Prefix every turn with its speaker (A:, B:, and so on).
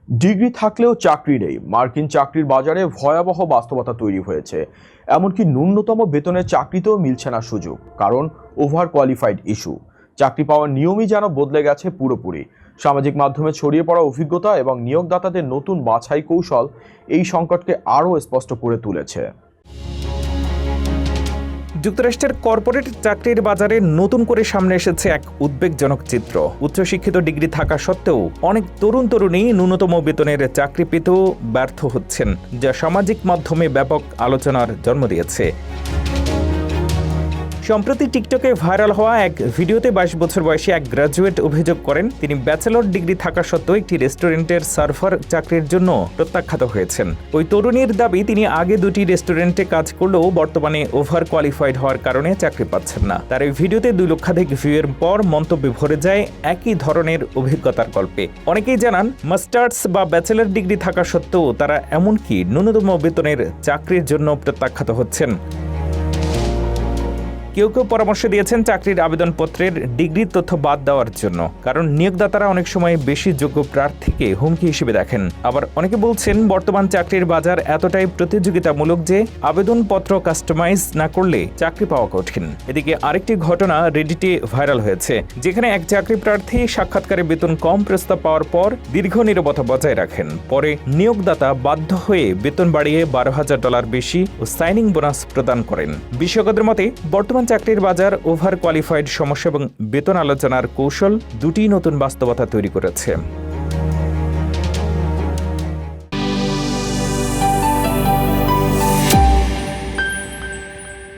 A: Degree থাকলেও চাকরি নেই, মার্কিন চাকরির বাজারে ভয়াবহ বাস্তবতা তৈরি হয়েছে। এমনকি ন্যূনতম বেতনের চাকরিতেও মিলছে না সুযোগ, কারণ ওভার কোয়ালিফাইড ইস্যু। চাকরি পাওয়ার নিয়মই যেন বদলে গেছে পুরোপুরি। সামাজিক মাধ্যমে ছড়িয়ে পড়া অভিজ্ঞতা এবং নিয়োগদাতাদের নতুন বাছাই কৌশল এই সংকটকে আরও স্পষ্ট করে তুলেছে।
B: যুক্তরাষ্ট্রের কর্পোরেট চাকরির বাজারে নতুন করে সামনে এসেছে এক উদ্বেগজনক চিত্র। উচ্চশিক্ষিত ডিগ্রি থাকা সত্ত্বেও অনেক তরুণী ন্যূনতম বেতনের চাকরি পেতেও ব্যর্থ হচ্ছেন, যা সামাজিক মাধ্যমে ব্যাপক আলোচনার জন্ম দিয়েছে। সম্প্রতি টিকটকে ভাইরাল হওয়া এক ভিডিওতে 22 বছর বয়সী এক গ্র্যাজুয়েট অভিযোগ করেন তিনি ব্যাচেলর ডিগ্রি থাকা সত্ত্বেও একটি রেস্টুরেন্টের সার্ভার চাকরির জন্য প্রত্যাখ্যাত হয়েছেন। ওই তরুণীর দাবি, তিনি আগে দুটি রেস্টুরেন্টে কাজ করলেও বর্তমানে ওভার কোয়ালিফাইড হওয়ার কারণে চাকরি পাচ্ছেন না। তার এই ভিডিওতে 2 লক্ষাধিক ভিউয়ের পর মন্তব্যে ভরে যায় একই ধরনের অভিজ্ঞতার গল্পে। অনেকেই জানান, মাস্টার্স বা ব্যাচেলর ডিগ্রি থাকা সত্ত্বেও তারা এমনকি ন্যূনতম বেতনের চাকরির জন্য প্রত্যাখ্যাত হচ্ছেন। কেউ পরামর্শ দিয়েছেন চাকরির আবেদনপত্রের ডিগ্রির তথ্য বাদ দেওয়ার জন্য, কারণ নিয়োগদাতারা অনেক সময় বেশি যোগ্য প্রার্থীকে হুমকি হিসেবে দেখেন। আবার অনেকে বলছেন, বর্তমান চাকরির বাজার এতটাই প্রতিযোগিতামূলক যে আবেদনপত্র কাস্টমাইজ না করলে চাকরি পাওয়া কঠিন। এদিকে আরেকটি ঘটনা রেডিটে ভাইরাল হয়েছে, যেখানে এক চাকরি প্রার্থী সাক্ষাৎকারে বেতন কম প্রস্তাব পাওয়ার পর দীর্ঘ নীরবতা বজায় রাখেন। পরে নিয়োগদাতা বাধ্য হয়ে বেতন বাড়িয়ে $12,000 বেশি ও সাইনিং বোনাস প্রদান করেন। বিশেষজ্ঞদের মতে, বর্তমান চাকরির বাজার ওভার কোয়ালিফাইড সমস্যা এবং বেতন আলোচনার কৌশল দুটিই নতুন বাস্তবতা তৈরি করেছে।